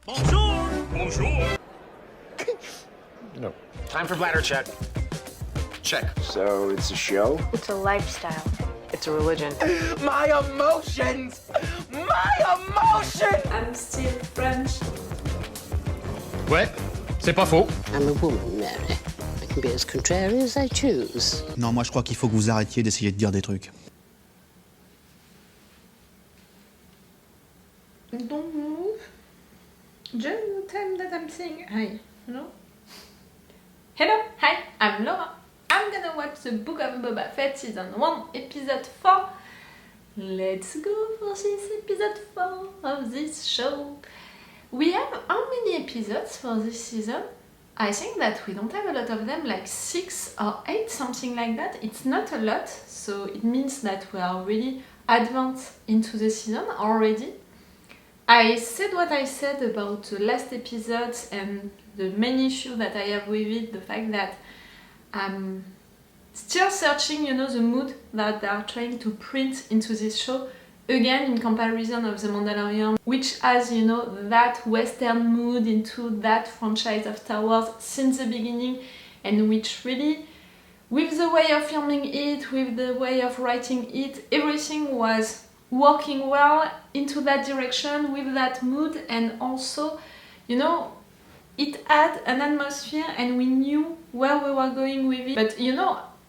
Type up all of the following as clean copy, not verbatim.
Bonjour! Bonjour! No. Time for bladder check. Check. So it's a show? It's a lifestyle. It's a religion. My emotions! My emotions! I'm still French. Ouais, c'est pas faux. I'm a woman, Mary. I can be as contrary as I choose. Non, moi je crois qu'il faut que vous arrêtiez d'essayer de dire des trucs. Don't move. Just tell me that I'm saying hi. No? Hello, hi, I'm Laura. I'm gonna watch the Book of Boba Fett season 1, episode 4. Let's go for this episode 4 of this show. We have how many episodes for this season? I think that we don't have a lot of them, like 6 or 8, something like that. It's not a lot, so it means that we are really advanced into the season already. I said what I said about the last episodes and the main issue that I have with it, the fact that I'm still searching, the mood that they are trying to print into this show, again in comparison of The Mandalorian, which has, that western mood into that franchise of Star Wars since the beginning, and which really, with the way of filming it, with the way of writing it, everything was working well into that direction with that mood, and also, it had an atmosphere and we knew where we were going with it. But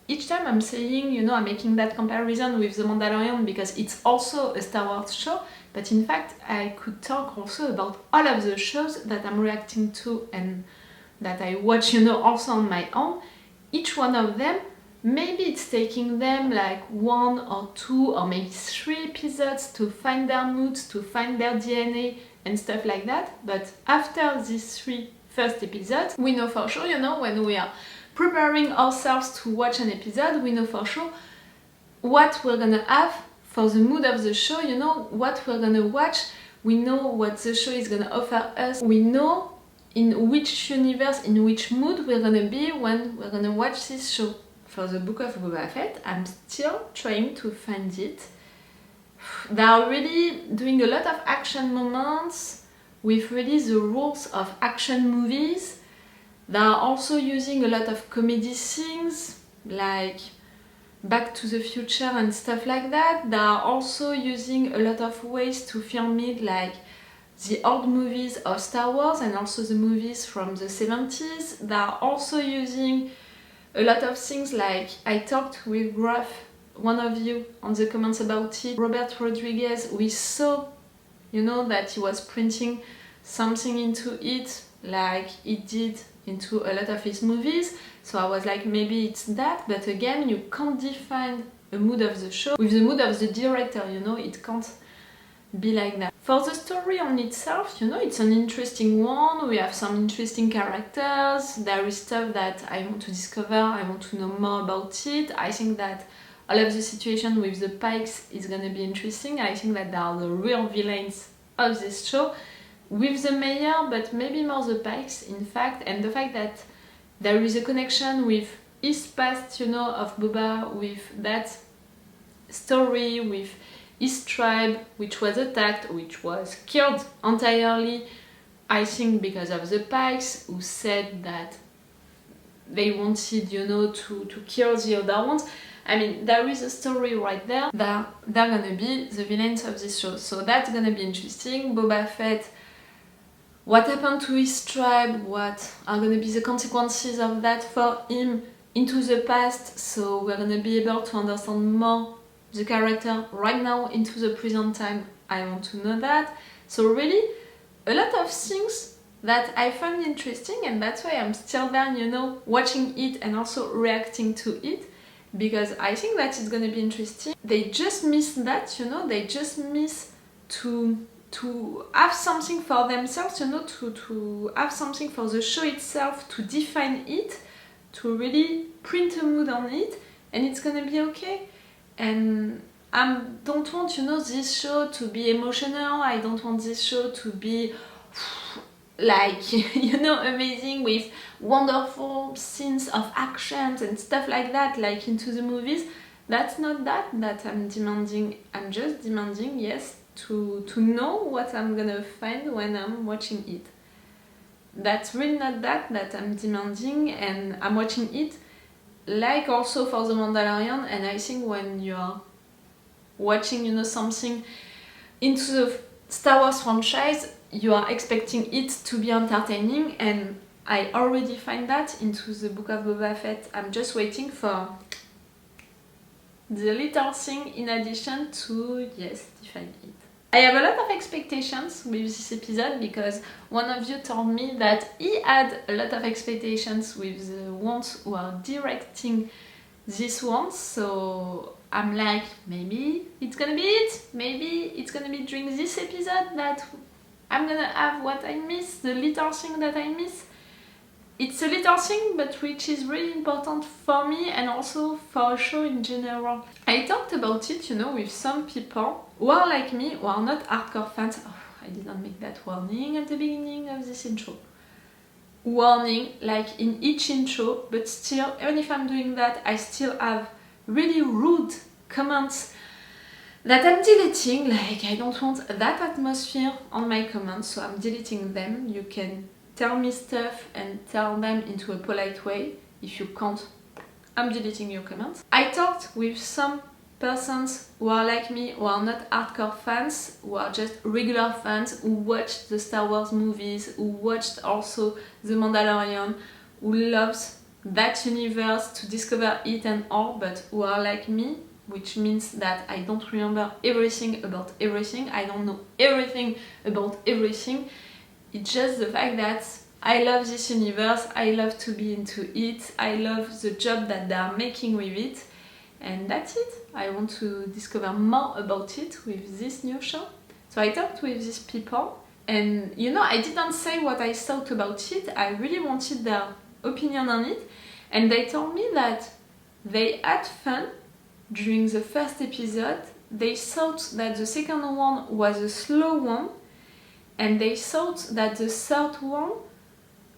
each time I'm saying, I'm making that comparison with The Mandalorian because it's also a Star Wars show, but in fact I could talk also about all of the shows that I'm reacting to and that I watch, also on my own. Each one of them, maybe it's taking them like 1 or 2 or maybe 3 episodes to find their moods, to find their DNA and stuff like that. But after these 3 first episodes, we know for sure, when we are preparing ourselves to watch an episode, we know for sure what we're gonna have for the mood of the show, what we're gonna watch. We know what the show is gonna offer us. We know in which universe, in which mood we're gonna be when we're gonna watch this show. For the Book of Boba Fett, I'm still trying to find it. They are really doing a lot of action moments with really the rules of action movies. They are also using a lot of comedy scenes, like Back to the Future and stuff like that. They are also using a lot of ways to film it, like the old movies of Star Wars and also the movies from the 70s. They are also using a lot of things, like I talked with Graf, one of you, on the comments about it. Robert Rodriguez, we saw, that he was printing something into it, like he did into a lot of his movies. So I was like, maybe it's that, but again, you can't define a mood of the show with the mood of the director, it can't be like that. For the story on itself, it's an interesting one. We have some interesting characters. There is stuff that I want to discover, I want to know more about it. I think that all of the situation with the Pikes is gonna be interesting. I think that they are the real villains of this show, with the mayor, but maybe more the Pikes, in fact, and the fact that there is a connection with his past, of Boba, with that story, with his tribe, which was attacked, which was killed entirely, I think because of the Pikes, who said that they wanted, to kill the other ones. I mean, there is a story right there that they're gonna be the villains of this show. So that's gonna be interesting. Boba Fett, what happened to his tribe, what are gonna be the consequences of that for him into the past, so we're gonna be able to understand more the character right now into the present time. I want to know that. So really, a lot of things that I find interesting, and that's why I'm still there, watching it and also reacting to it, because I think that it's gonna be interesting. They just miss that, they just miss to have something for themselves, to have something for the show itself, to define it, to really print a mood on it, and it's gonna be okay. And I don't want, this show to be emotional. I don't want this show to be like, amazing with wonderful scenes of actions and stuff like that, like into the movies. That's not that I'm demanding. I'm just demanding, yes, to know what I'm gonna find when I'm watching it. That's really not that I'm demanding, and I'm watching it like also for The Mandalorian. And I think when you're watching, you know, something into the Star Wars franchise, you are expecting it to be entertaining, and I already find that into the Book of Boba Fett. I'm just waiting for the little thing in addition to, yes, define it. I have a lot of expectations with this episode because one of you told me that he had a lot of expectations with the ones who are directing this one, so I'm like, maybe it's gonna be it, maybe it's gonna be during this episode that I'm gonna have what I miss, the little thing that I miss. It's a little thing, but which is really important for me and also for a show in general. I talked about it, you know, with some people who are like me, who are not hardcore fans. Oh, I didn't make that warning at the beginning of this intro. Warning, like in each intro, but still, even if I'm doing that, I still have really rude comments that I'm deleting. Like, I don't want that atmosphere on my comments, so I'm deleting them. You can tell me stuff and tell them into a polite way. If you can't, I'm deleting your comments. I talked with some persons who are like me, who are not hardcore fans, who are just regular fans, who watched the Star Wars movies, who watched also The Mandalorian, who loves that universe, to discover it and all, but who are like me, which means that I don't remember everything about everything, I don't know everything about everything. It's just the fact that I love this universe, I love to be into it, I love the job that they are making with it, and that's it. I want to discover more about it with this new show. So I talked with these people, and you know, I didn't say what I thought about it, I really wanted their opinion on it, and they told me that they had fun during the first episode. They thought that the second one was a slow one, and they thought that the third one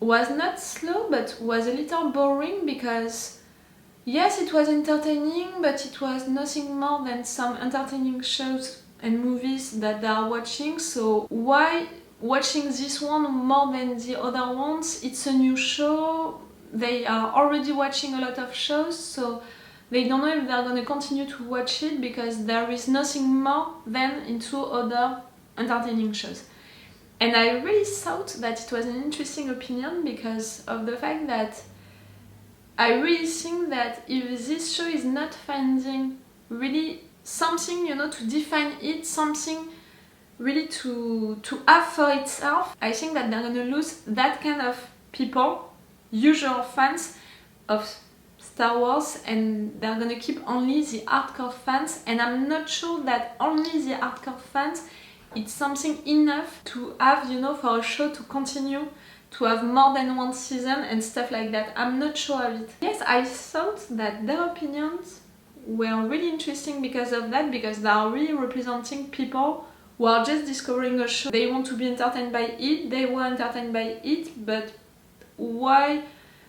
was not slow but was a little boring because yes, it was entertaining, but it was nothing more than some entertaining shows and movies that they are watching. So why watching this one more than the other ones? It's a new show, they are already watching a lot of shows, so they don't know if they're gonna continue to watch it because there is nothing more than into other entertaining shows. And I really thought that it was an interesting opinion because of the fact that I really think that if this show is not finding really something, you know, to define it, something really to have for itself, I think that they're gonna lose that kind of people, usual fans of Star Wars, and they're gonna keep only the hardcore fans, and I'm not sure that only the hardcore fans it's something enough to have, you know, for a show to continue, to have more than one season and stuff like that. I'm not sure of it. Yes, I thought that their opinions were really interesting because of that, because they are really representing people who are just discovering a show. They want to be entertained by it, they were entertained by it, but why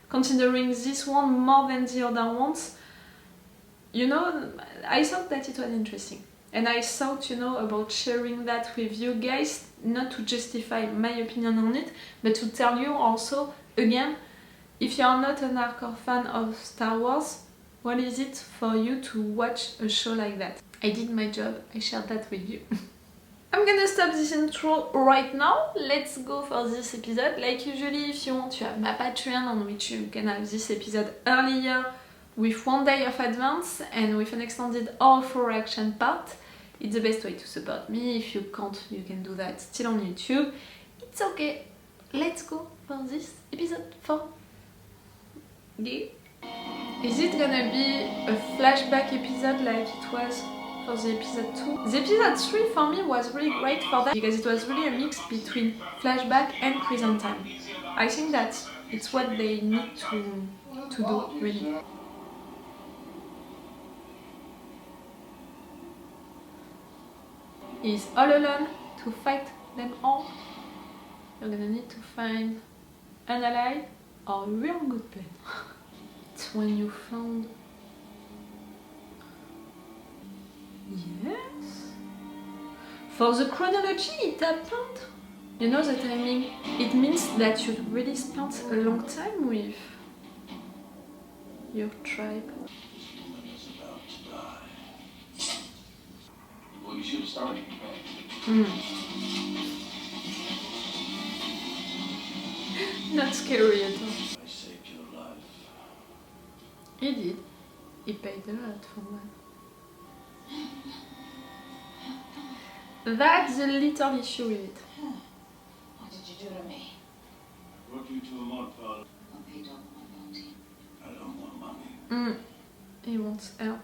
considering this one more than the other ones? You know, I thought that it was interesting. And I thought, you know, about sharing that with you guys, not to justify my opinion on it, but to tell you also, again, if you are not an hardcore fan of Star Wars, what is it for you to watch a show like that? I did my job, I shared that with you. I'm gonna stop this intro right now. Let's go for this episode. Like usually, if you want, you have my Patreon on which you can have this episode earlier with 1 day of advance and with an extended all for reaction part. It's the best way to support me. If you can't, you can do that still on YouTube. It's okay. Let's go for this episode 4. Yeah. Is it gonna be a flashback episode like it was for the episode 2? The episode 3 for me was really great for that because it was really a mix between flashback and present time. I think that it's what they need to do, really. He's all alone to fight them all. You're gonna need to find an ally or a real good plan. It's when you found... Yes? For the chronology, it happened. You know the timing? It means that you really spent a long time with your tribe. Well, you should have started. Not scary at all. I saved your life. He did. He paid a lot for that. That's the little issue with it. What did you do to me? Brought you to a mud pile. I'll pay double my bounty. I don't want money. He wants help.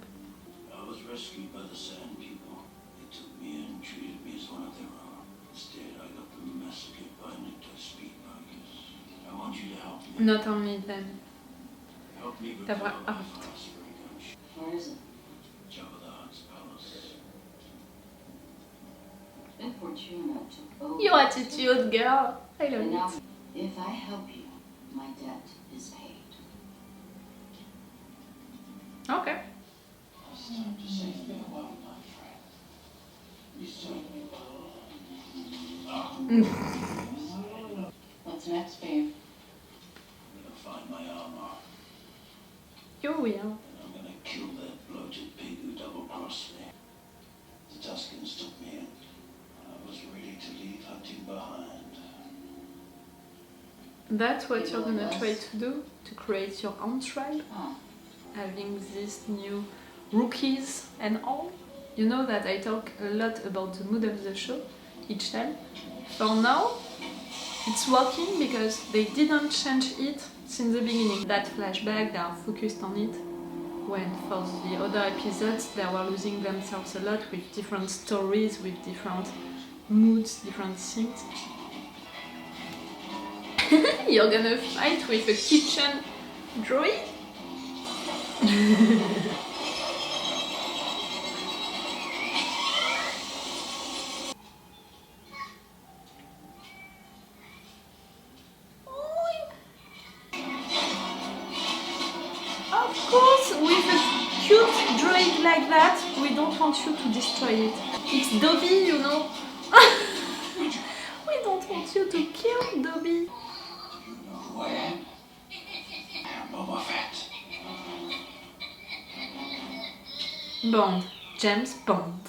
I was rescued by the Sand People. They took me in and treated me as one of their own. Instead, I got massacred by Nectar speed buggers. I want you to help me. Not only them. Help me recover D'avoir my honte. phosphoric gunship. Where is it? Jabba the Hutt's palace. Infortuna took over. Your attitude, girl. I And now, love it. if I help you, my debt is paid. Okay. It's time to save me well, my friend. You saved me well. What's next, babe? I'm gonna find my armor. You will. And I'm gonna kill that bloated pig who double-crossed me. The Tuskens took me in. I was ready to leave hunting behind. That's what you're gonna try to do? To create your own tribe? Oh, Having these new rookies and all? You know that I talk a lot about the mood of the show each time. For now, it's working because they didn't change it since the beginning. That flashback, they are focused on it. When for the other episodes, they were losing themselves a lot with different stories, with different moods, different things. You're gonna fight with a kitchen droid? Of course, with a cute droid like that, we don't want you to destroy it. It's Dobby, you know. We don't want you to kill Dobby. Do you know who I am? I am Boba Fett. Bond. James Bond.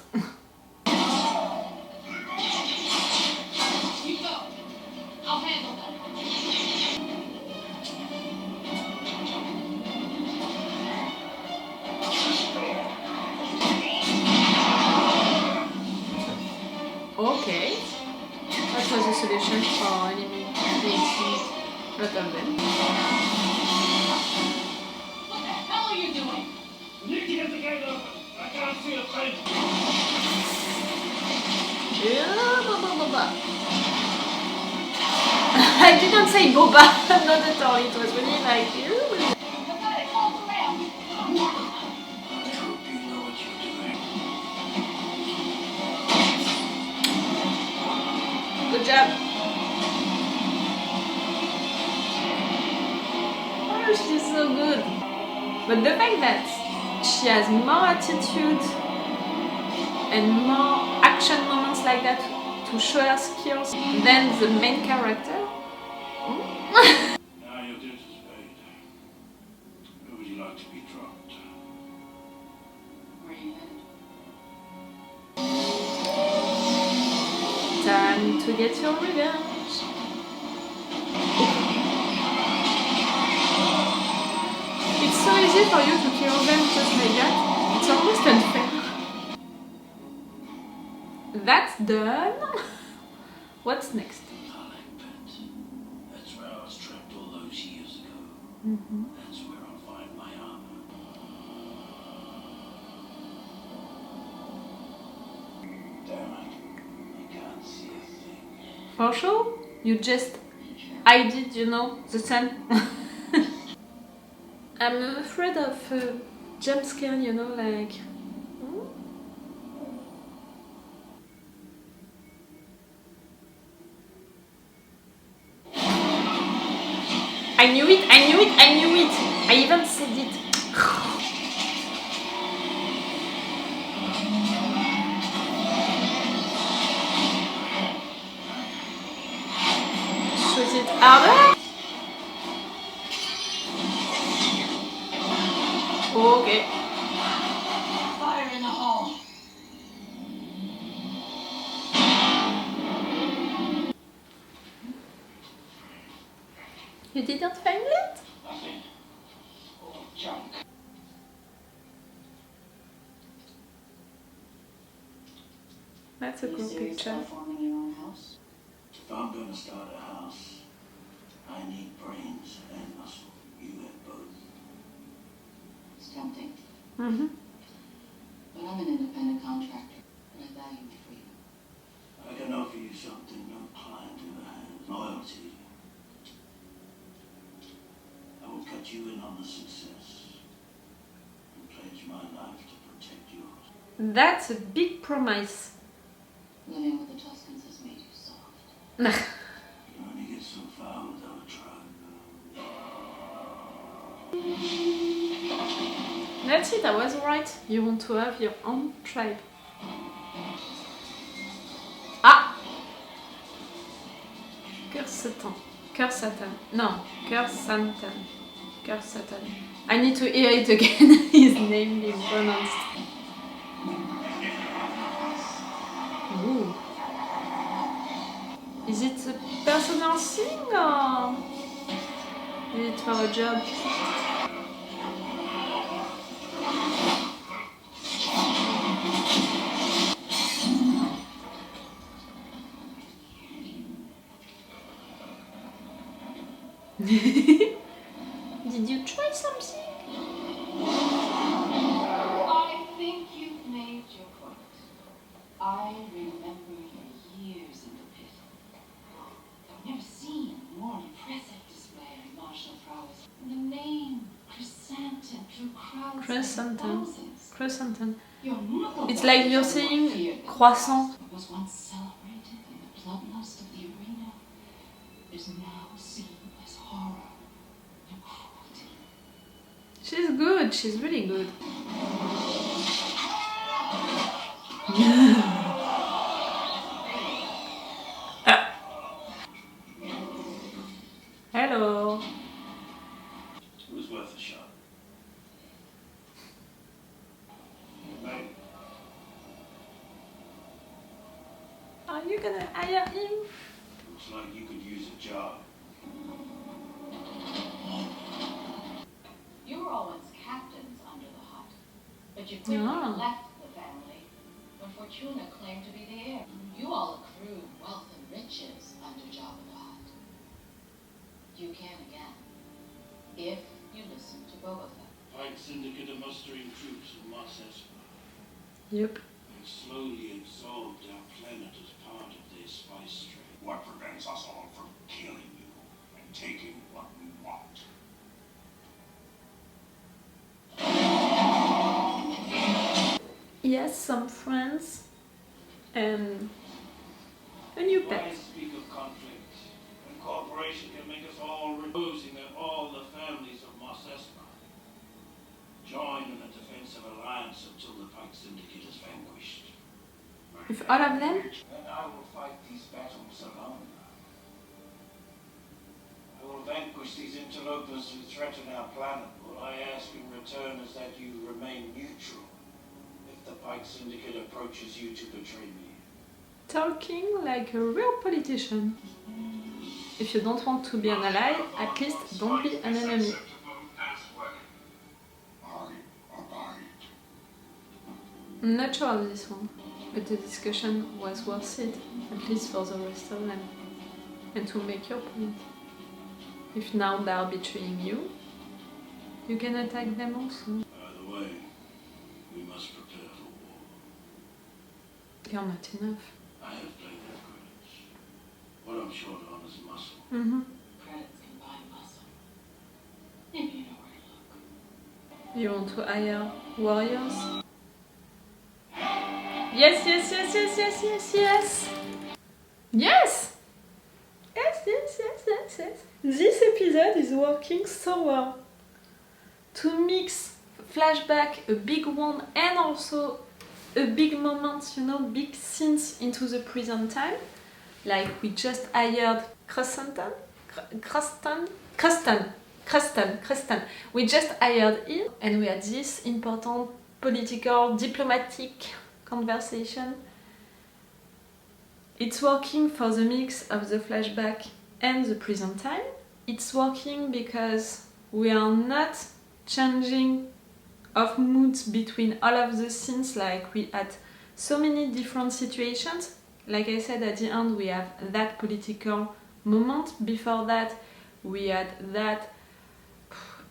you go. I'll handle that. Okay. That was a solution for eliminating a lot of them. What the hell are you doing? You need to get the gate open. I can't see a thing. Yeah, Boba. I didn't say Boba, not at all. It was really like you. I've got it all around. I hope you know what you're doing. Good job. Oh, she's so good. But the fact that she has more attitude and more action moments like that to show her skills than the main character. Now your debt is paid. Where would you like to be dropped? Where are you headed? Time to get your revenge. It's so easy for you to kill them just like that. It's almost unfair. That's done. What's next? Fett. That's where I was trapped all those years ago. That's where I'll find my armor. Damn it. I can't see a thing. For sure? You just hid, you know, the sun. I'm afraid of jump scare, you know, like. I knew it, I knew it, I knew it! I even said it. it harder? Okay. Fire in the hole. You didn't find it? Nothing. All junk. That's a cool picture. Forming your own house? If I'm gonna start a house, I need brains and muscle. You have both. It's tempting. Mm-hmm. But I'm an independent contractor, and I value my freedom. I can offer you something no client ever had. Loyalty. I will cut you in on the success and pledge my life to protect yours. That's a big promise. Living with the Tuscans has made you soft. You only get so far without a tribe. That's it, I was right. You want to have your own tribe. Ah! Curse Satan. Curse Satan. No, Curse Satan. Curse Satan. I need to hear it again, his name being pronounced. Ooh. Is it a personal thing or is it for a job? Did you try something? I think you've made your point. I remember your years in the pit. I've never seen a more impressive display of martial prowess. And the name Chrysanthemum drew crowds of Chrysanthemum. thousands. Chrysanthemum. Your mother It's like you're was more saying feared than croissant. It was once celebrated in the bloodlust of the arena. Is now seen as horror and cruelty. She's good, she's really good. Hello. It was worth a shot. Right. Are you gonna hire him? Looks like you could use a job. You were all once captains under the hut, but you quickly Ah. left the family when Fortuna claimed to be the heir. You all accrued wealth and riches under Jabba the Hutt. You can again, if you listen to Boba Fett. Pike Syndicate are mustering troops in Mos Espa. Yep. They've slowly absorbed our planet as part of their spice trade. What prevents us all from killing you and taking what we want? Yes, some friends and a new Why pet. speak of conflict when cooperation can make us all reposing at all the families of Mos Espa? Join in the defensive alliance until the Pike Syndicate is vanquished. With all of them? And I will fight these battles alone. I will vanquish these interlopers who threaten our planet. All I ask in return is that you remain neutral if the Pike Syndicate approaches you to betray me. Talking like a real politician. If you don't want to be an ally, at least don't be an enemy. I'm not sure of this one, but the discussion was worth it, at least for the rest of them. And to make your point. If now they are betraying you, you can attack them also. By the way, we must prepare for war. You're not enough. I have plenty of credits. What I'm short on is muscle. Mm-hmm. Credits can buy muscle. If you know where to look. You want to hire warriors? Yes, yes, yes, yes, yes, yes, yes! Yes! Yes, yes, yes, yes, yes. This episode is working so well. To mix flashback, a big one, and also a big moment, you know, big scenes into the present time. Like we just hired Chrysanthemum. Creston. We just hired him and we had this important political, diplomatic conversation. It's working for the mix of the flashback and the present time. It's working because we are not changing of moods between all of the scenes, like we had so many different situations. Like I said, at the end we have that political moment. Before that we had that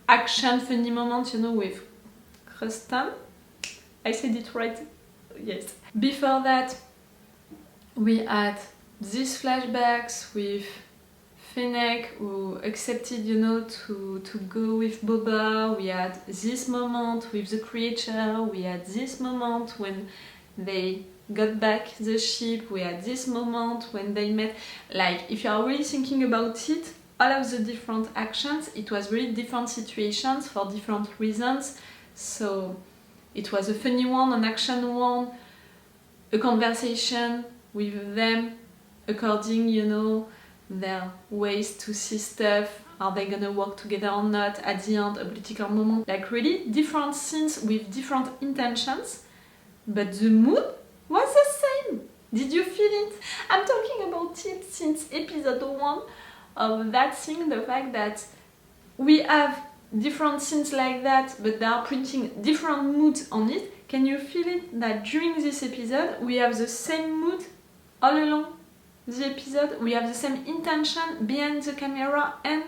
action funny moment, you know, with Creston. I said it right? Yes. Before that we had these flashbacks with Fennec who accepted, you know, to go with Boba. We had this moment with the creature. We had this moment when they got back the ship. We had this moment when they met. Like, if you are really thinking about it, all of the different actions, it was really different situations for different reasons. So it was a funny one, an action one, a conversation with them according, you know, their ways to see stuff. Are they gonna work together or not? At the end, a political moment. Like, really different scenes with different intentions, but the mood was the same. Did you feel it? I'm talking about it since episode 1 of that thing, the fact that we have different scenes like that, but they are printing different moods on it. Can you feel it that during this episode we have the same mood all along the episode? We have the same intention behind the camera and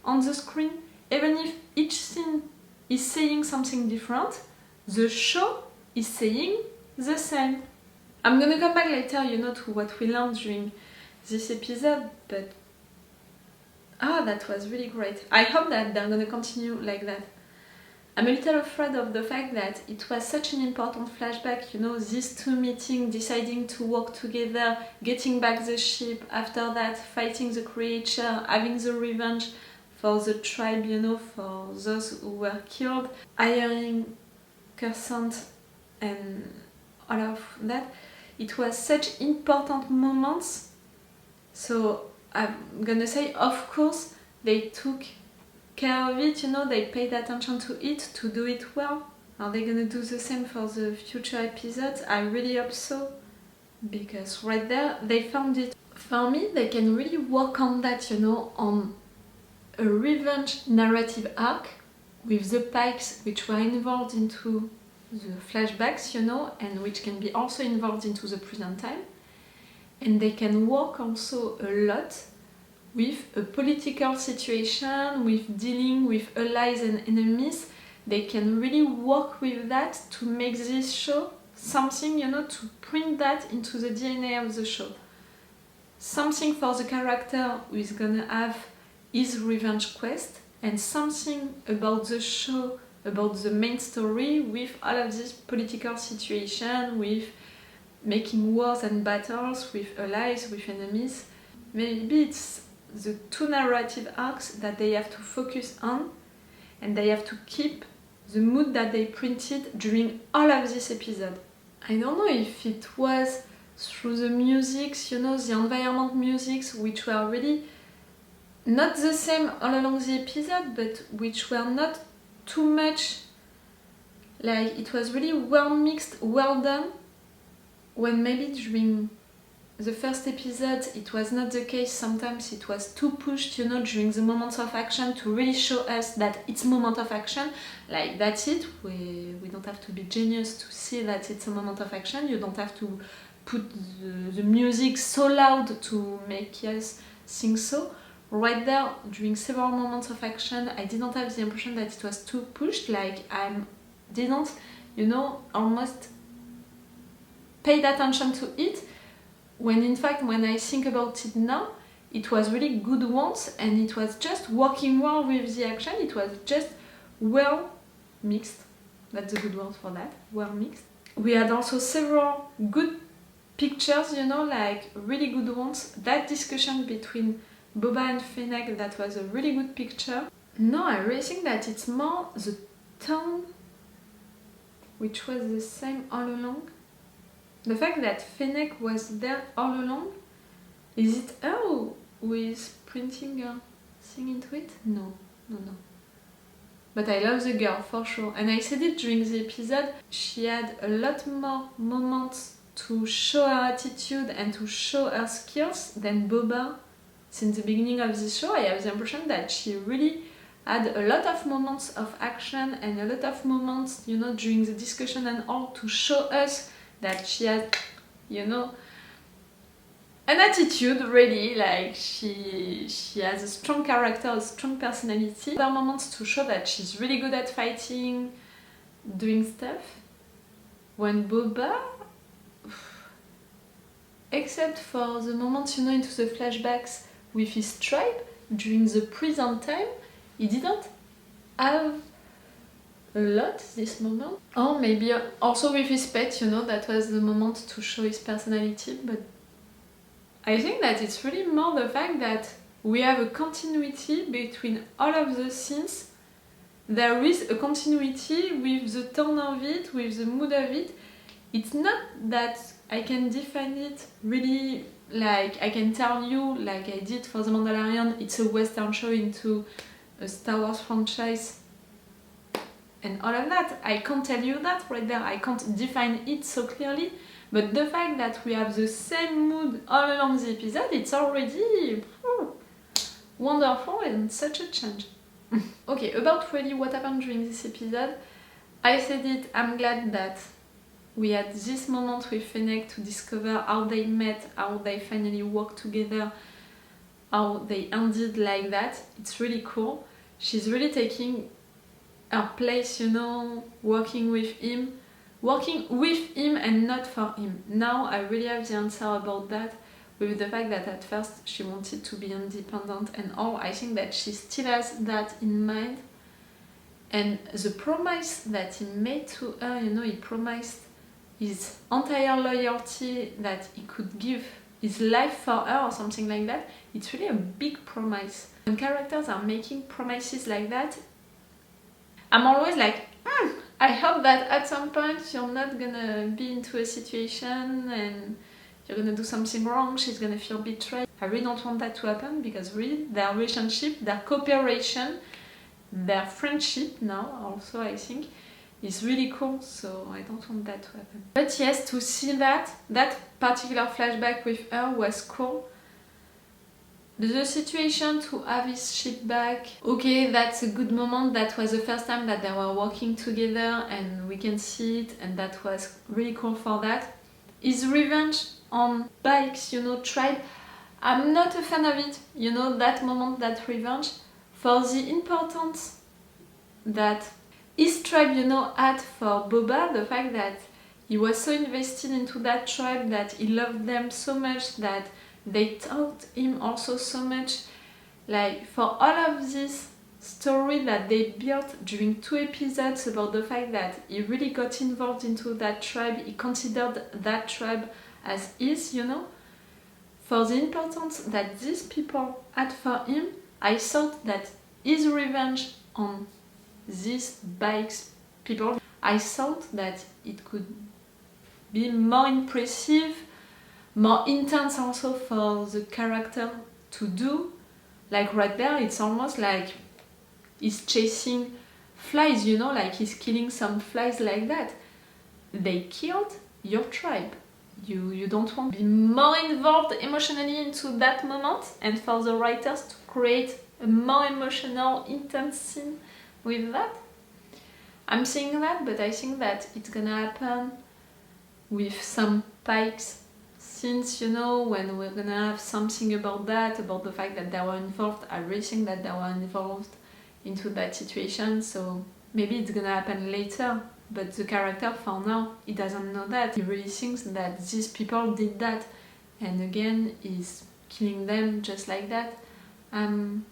on the screen. Even if each scene is saying something different, the show is saying the same. I'm gonna come back later, you know, to what we learned during this episode, but that was really great. I hope that they're gonna continue like that. I'm a little afraid of the fact that it was such an important flashback, you know, these two meeting, deciding to work together, getting back the ship, after that fighting the creature, having the revenge for the tribe, you know, for those who were killed, hiring Creston and all of that. It was such important moments. So I'm gonna say, of course, they took care of it, you know, they paid attention to it to do it well. Are they gonna do the same for the future episodes? I really hope so, because right there they found it. For me, they can really work on that, you know, on a revenge narrative arc with the Pikes, which were involved into the flashbacks, you know, and which can be also involved into the present time. And they can work also a lot with a political situation, with dealing with allies and enemies. They can really work with that to make this show something, you know, to print that into the DNA of the show. Something for the character who is gonna have his revenge quest, and something about the show, about the main story, with all of this political situation, with making wars and battles, with allies, with enemies. Maybe it's the two narrative arcs that they have to focus on, and they have to keep the mood that they printed during all of this episode. I don't know if it was through the musics, you know, the environment musics, which were really not the same all along the episode, but which were not too much, like, it was really well mixed, well done, when maybe during the first episode it was not the case. Sometimes it was too pushed, you know, during the moments of action to really show us that it's moment of action. Like, that's it, we don't have to be genius to see that it's a moment of action. You don't have to put the music so loud to make us think so. Right there, during several moments of action, I didn't have the impression that it was too pushed. Like, I didn't, you know, almost paid attention to it, when in fact, when I think about it now, it was really good ones, and it was just working well with the action. It was just well mixed. That's a good word for that, well mixed. We had also several good pictures, you know, like really good ones. That discussion between Boba and Fennec, that was a really good picture. No, I really think that it's more the tone which was the same all along. The fact that Fennec was there all along, is it her who is printing sing into it? No. But I love the girl, for sure. And I said it during the episode, she had a lot more moments to show her attitude and to show her skills than Boba. Since the beginning of the show, I have the impression that she really had a lot of moments of action and a lot of moments, you know, during the discussion and all to show us that she has, you know, an attitude, really, like she has a strong character, a strong personality. There are moments to show that she's really good at fighting, doing stuff. When Boba, except for the moments, you know, into the flashbacks with his tribe, during the prison time, he didn't have a lot this moment. Or maybe also with his pet, you know, that was the moment to show his personality, but I think that it's really more the fact that we have a continuity between all of the scenes. There is a continuity with the tone of it, with the mood of it. It's not that I can define it really, like I can tell you, like I did for The Mandalorian, it's a Western show into a Star Wars franchise and all of that. I can't tell you that right there. I can't define it so clearly. But the fact that we have the same mood all along the episode, it's already wonderful and such a change. Okay, about really what happened during this episode, I said it, I'm glad that we had this moment with Fennec to discover how they met, how they finally worked together, how they ended like that. It's really cool. She's really taking her place, you know, working with him and not for him. Now I really have the answer about that, with the fact that at first she wanted to be independent and all. I think that she still has that in mind, and the promise that he made to her, you know, he promised his entire loyalty, that he could give his life for her or something like that. It's really a big promise. When characters are making promises like that, I'm always like, I hope that at some point you're not gonna be into a situation and you're gonna do something wrong, she's gonna feel betrayed. I really don't want that to happen, because really their relationship, their cooperation, their friendship now also, I think, is really cool, so I don't want that to happen. But yes, to see that particular flashback with her was cool. The situation to have his ship back, okay, that's a good moment. That was the first time that they were working together and we can see it, and that was really cool for that. His revenge on bikes, you know, tribe, I'm not a fan of it, you know, that moment, that revenge, for the importance that his tribe, you know, had for Boba, the fact that he was so invested into that tribe, that he loved them so much, that they taught him also so much. Like, for all of this story that they built during 2 episodes about the fact that he really got involved into that tribe, he considered that tribe as his, you know, for the importance that these people had for him, I thought that his revenge on these bikes people, I thought that it could be more impressive, more intense also for the character to do. Like right there, it's almost like he's chasing flies, you know, like he's killing some flies like that. They killed your tribe. You don't want to be more involved emotionally into that moment, and for the writers to create a more emotional, intense scene with that. I'm saying that, but I think that it's gonna happen with some Pikes since, you know, when we're gonna have something about that, about the fact that they were involved. I really think that they were involved into that situation, so maybe it's gonna happen later. But the character, for now, he doesn't know that. He really thinks that these people did that, and again, he's killing them just like that. I'm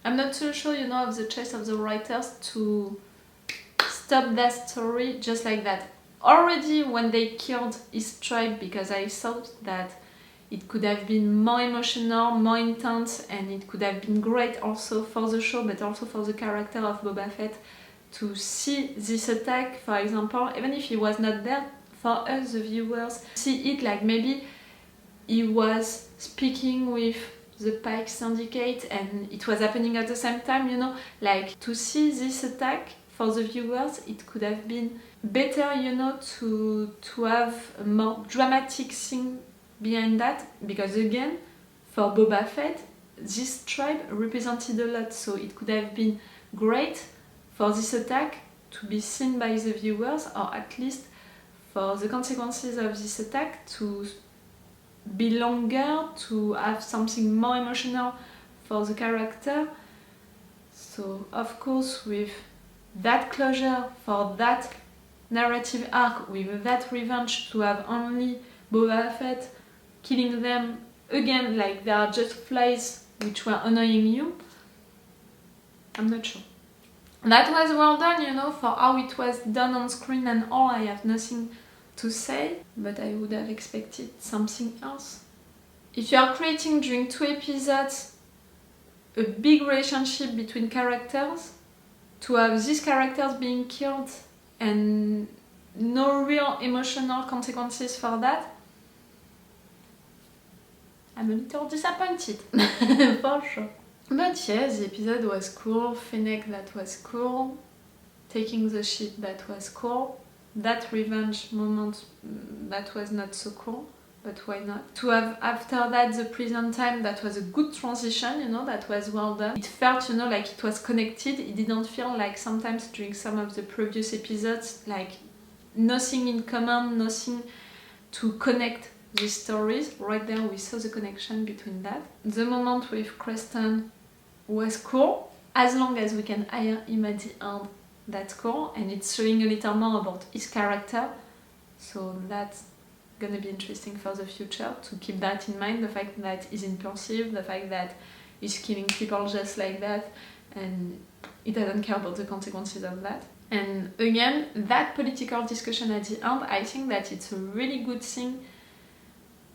not so sure, you know, of the choice of the writers to stop that story just like that. Already when they killed his tribe, because I thought that it could have been more emotional, more intense, and it could have been great also for the show, but also for the character of Boba Fett, to see this attack, for example, even if he was not there, for us, the viewers, see it like maybe he was speaking with the Pike Syndicate, and it was happening at the same time, you know, like to see this attack for the viewers, it could have been better, you know, to have a more dramatic thing behind that, because again, for Boba Fett, this tribe represented a lot, so it could have been great for this attack to be seen by the viewers, or at least for the consequences of this attack to be longer, to have something more emotional for the character. So of course, with that closure for that narrative arc, with that revenge, to have only Boba Fett killing them again like they are just flies which were annoying you, I'm not sure. That was well done, you know, for how it was done on screen and all. I have nothing to say, but I would have expected something else. If you are creating during 2 episodes a big relationship between characters, to have these characters being killed and no real emotional consequences for that, I'm a little disappointed, for sure. But yeah, the episode was cool, Fennec, that was cool, taking the ship, that was cool, that revenge moment, that was not so cool, but why not? To have after that the prison time, that was a good transition, you know, that was well done. It felt, you know, like it was connected. It didn't feel like sometimes during some of the previous episodes, like nothing in common, nothing to connect the stories. Right there we saw the connection between that. The moment with Creston was cool, as long as we can hire him at the end, that's cool, and it's showing a little more about his character, so that's gonna be interesting for the future, to keep that in mind, the fact that he's impulsive, the fact that he's killing people just like that, and he doesn't care about the consequences of that. And again, that political discussion at the end, I think that it's a really good thing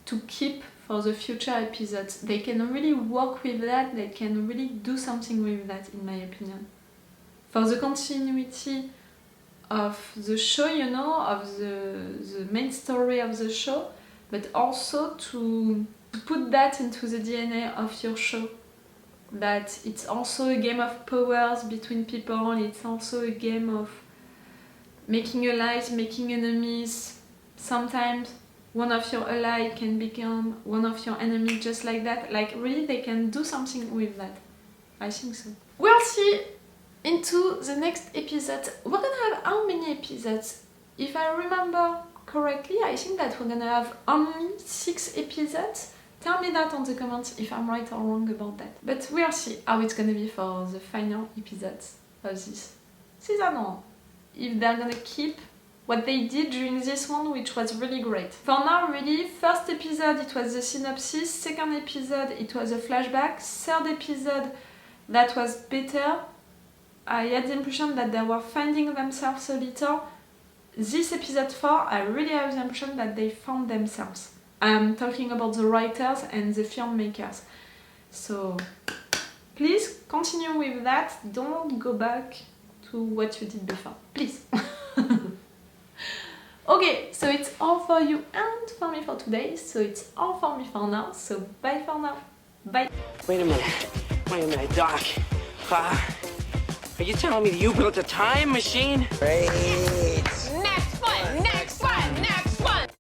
to keep for the future episodes. They can really work with that, they can really do something with that, in my opinion. For the continuity of the show, you know, of the main story of the show, but also to put that into the DNA of your show. That it's also a game of powers between people, it's also a game of making allies, making enemies. Sometimes one of your allies can become one of your enemies, just like that. Like, really, they can do something with that. I think so. We'll see into the next episode. We're gonna have how many episodes? If I remember correctly, I think that we're gonna have only 6 episodes. Tell me that on the comments if I'm right or wrong about that. But we'll see how it's gonna be for the final episodes of this season 1. If they're gonna keep what they did during this one, which was really great. For now, really, first episode it was the synopsis, second episode it was a flashback, third episode that was better. I had the impression that they were finding themselves a little. This episode 4, I really have the impression that they found themselves. I'm talking about the writers and the filmmakers. So please continue with that. Don't go back to what you did before, please. Okay, so it's all for you and for me for today. So it's all for me for now. So bye for now. Bye. Wait a minute, Doc. Are you telling me that you built a time machine? Crazy.